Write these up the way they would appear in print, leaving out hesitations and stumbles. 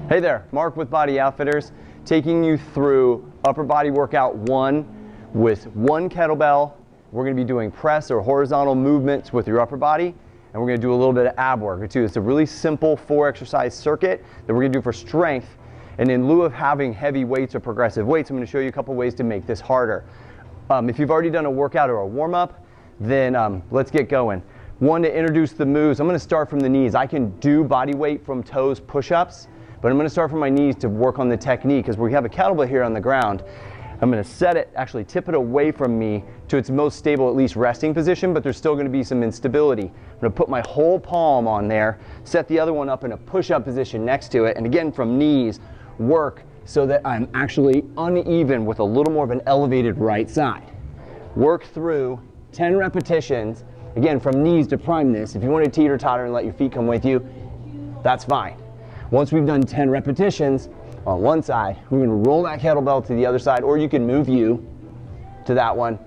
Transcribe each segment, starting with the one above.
Hey there, Mark with Body Outfitters, taking you through upper body workout 1 with 1 kettlebell. We're going to be doing press or horizontal movements with your upper body, and we're going to do a little bit of ab work too. It's a really simple 4-exercise circuit that we're going to do for strength, and in lieu of having heavy weights or progressive weights, I'm going to show you a couple ways to make this harder. If you've already done a workout or a warm-up, then let's get going. One, to introduce the moves, I'm going to start from the knees. I can do body weight from toes push-ups, but I'm going to start from my knees to work on the technique, because we have a kettlebell here on the ground. I'm going to set it, actually tip it away from me to its most stable, at least resting position, but there's still going to be some instability. I'm going to put my whole palm on there, set the other one up in a push-up position next to it, and again from knees, work so that I'm actually uneven with a little more of an elevated right side. Work through 10 repetitions, again from knees to prime this. If you want to teeter-totter and let your feet come with you, that's fine. Once we've done 10 repetitions on one side, we're going to roll that kettlebell to the other side, or you can move you to that one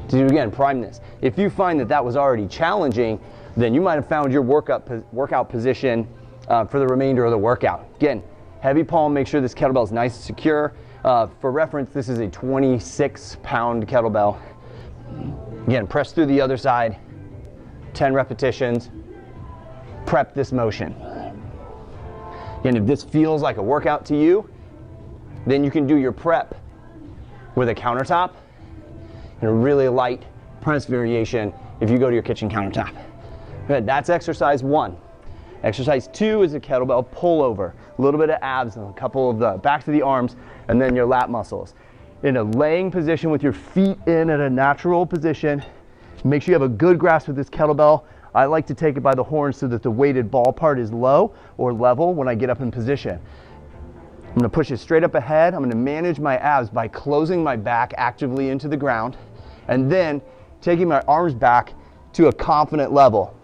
to do again, prime this. If you find that that was already challenging, then you might have found your workout position for the remainder of the workout. Again, heavy palm, make sure this kettlebell is nice and secure. For reference, this is a 26-pound kettlebell. Again, press through the other side, 10 repetitions, prep this motion. And if this feels like a workout to you, then you can do your prep with a countertop and a really light press variation if you go to your kitchen countertop. Good, that's exercise 1. Exercise 2 is a kettlebell pullover. A little bit of abs and a couple of the back to the arms, and then your lat muscles. In a laying position with your feet in at a natural position, make sure you have a good grasp of this kettlebell. I like to take it by the horns so that the weighted ball part is low or level when I get up in position. I'm going to push it straight up ahead. I'm going to manage my abs by closing my back actively into the ground and then taking my arms back to a confident level.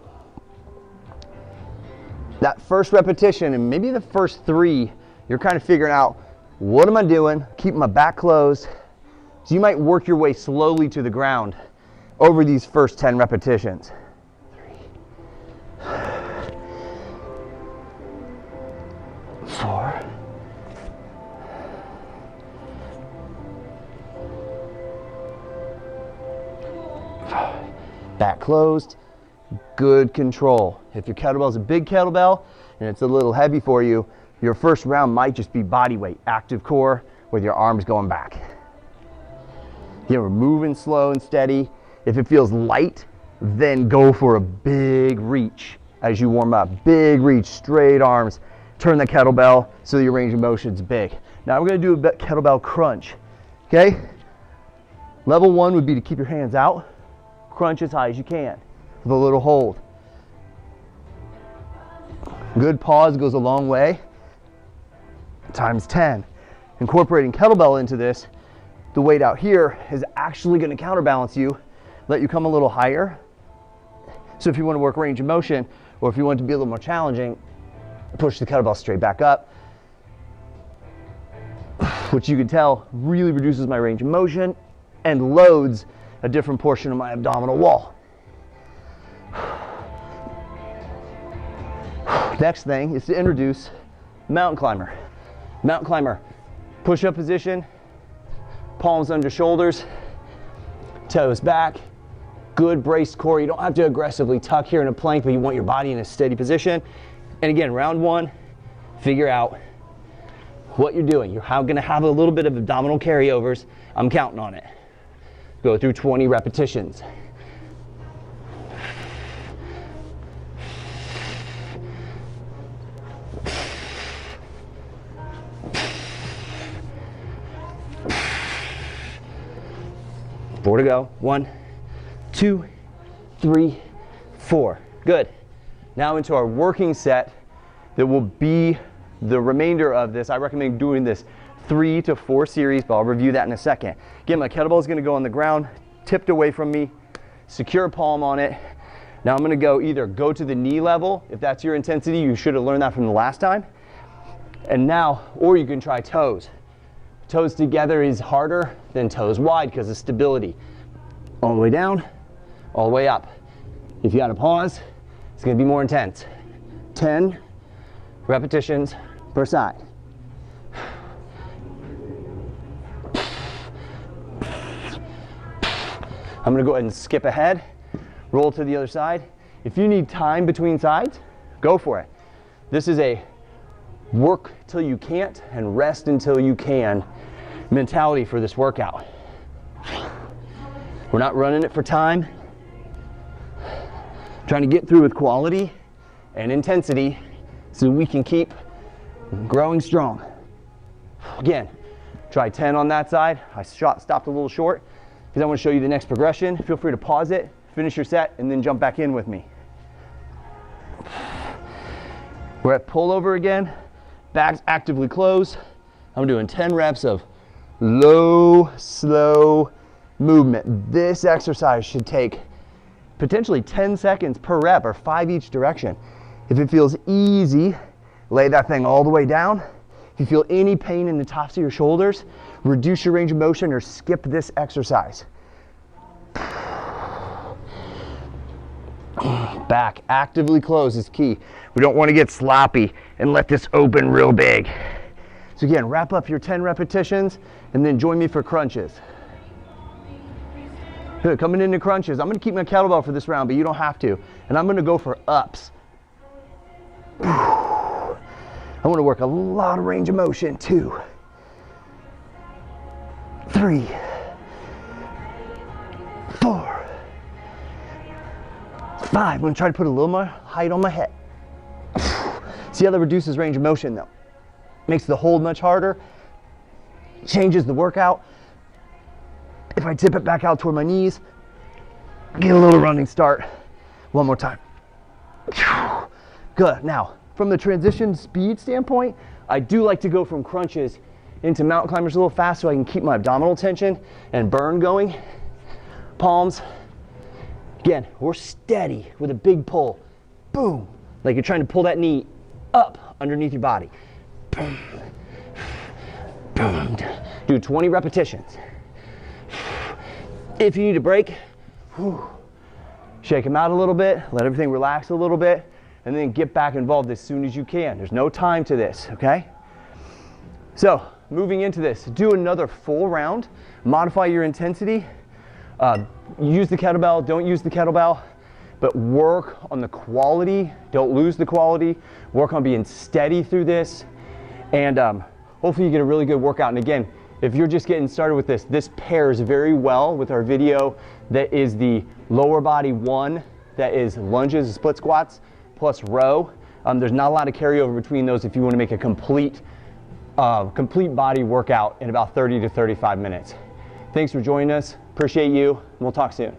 That first repetition and maybe the first 3, you're kind of figuring out, what am I doing? Keep my back closed. So you might work your way slowly to the ground over these first 10 repetitions. 4, 5, back closed, good control. If your kettlebell is a big kettlebell and it's a little heavy for you, your first round might just be body weight, active core with your arms going back. We're moving slow and steady. If it feels light, then go for a big reach as you warm up. Big reach, straight arms. Turn the kettlebell so your range of motion is big. Now we're going to do a kettlebell crunch. Okay? Level 1 would be to keep your hands out. Crunch as high as you can with a little hold. Good pause goes a long way. Times 10. Incorporating kettlebell into this, the weight out here is actually going to counterbalance you, let you come a little higher. So if you want to work range of motion, or if you want it to be a little more challenging, push the kettlebell straight back up, which you can tell really reduces my range of motion and loads a different portion of my abdominal wall. Next thing is to introduce mountain climber. Mountain climber, push-up position, palms under shoulders, toes back, good braced core. You don't have to aggressively tuck here in a plank, but you want your body in a steady position. And again, round 1, figure out what you're doing. You're going to have a little bit of abdominal carryovers. I'm counting on it. Go through 20 repetitions. Four to go. 1, 2, 3, 4. Good. Now into our working set that will be the remainder of this. I recommend doing this 3 to 4 series, but I'll review that in a second. Again, my kettlebell is going to go on the ground, tipped away from me, secure palm on it. Now I'm going to either go to the knee level. If that's your intensity, you should have learned that from the last time. And now, or you can try toes. Toes together is harder than toes wide because of stability. All the way down, all the way up. If you got to pause, it's going to be more intense. 10 repetitions per side. I'm gonna go ahead and skip ahead, roll to the other side. If you need time between sides, go for it. This is a work till you can't and rest until you can mentality for this workout. We're not running it for time. Trying to get through with quality and intensity so we can keep growing strong. Again, try 10 on that side. I stopped a little short because I want to show you the next progression. Feel free to pause it, finish your set, and then jump back in with me. We're at pullover again, backs actively closed. I'm doing 10 reps of low, slow movement. This exercise should take potentially 10 seconds per rep or 5 each direction. If it feels easy, lay that thing all the way down. If you feel any pain in the tops of your shoulders, reduce your range of motion or skip this exercise. Back actively closed is key. We don't want to get sloppy and let this open real big. So again, wrap up your 10 repetitions and then join me for crunches. Good, coming into crunches. I'm going to keep my kettlebell for this round, but you don't have to. And I'm going to go for ups. I want to work a lot of range of motion. 2, 3, 4, 5. I'm going to try to put a little more height on my head. See how that reduces range of motion though? Makes the hold much harder. Changes the workout. If I tip it back out toward my knees, get a little running start. One more time. Good. Now, from the transition speed standpoint, I do like to go from crunches into mountain climbers a little fast so I can keep my abdominal tension and burn going. Palms. Again, we're steady with a big pull. Boom. Like you're trying to pull that knee up underneath your body. Boom. Boom. Do 20 repetitions. If you need a break, shake them out a little bit, let everything relax a little bit, and then get back involved as soon as you can. There's no time to this, okay? So, moving into this, do another full round, modify your intensity, use the kettlebell, don't use the kettlebell, but work on the quality, don't lose the quality, work on being steady through this, and hopefully you get a really good workout. And again, if you're just getting started with this, this pairs very well with our video that is the lower body one, that is lunges and split squats plus row. There's not a lot of carryover between those if you want to make a complete body workout in about 30 to 35 minutes. Thanks for joining us. Appreciate you. We'll talk soon.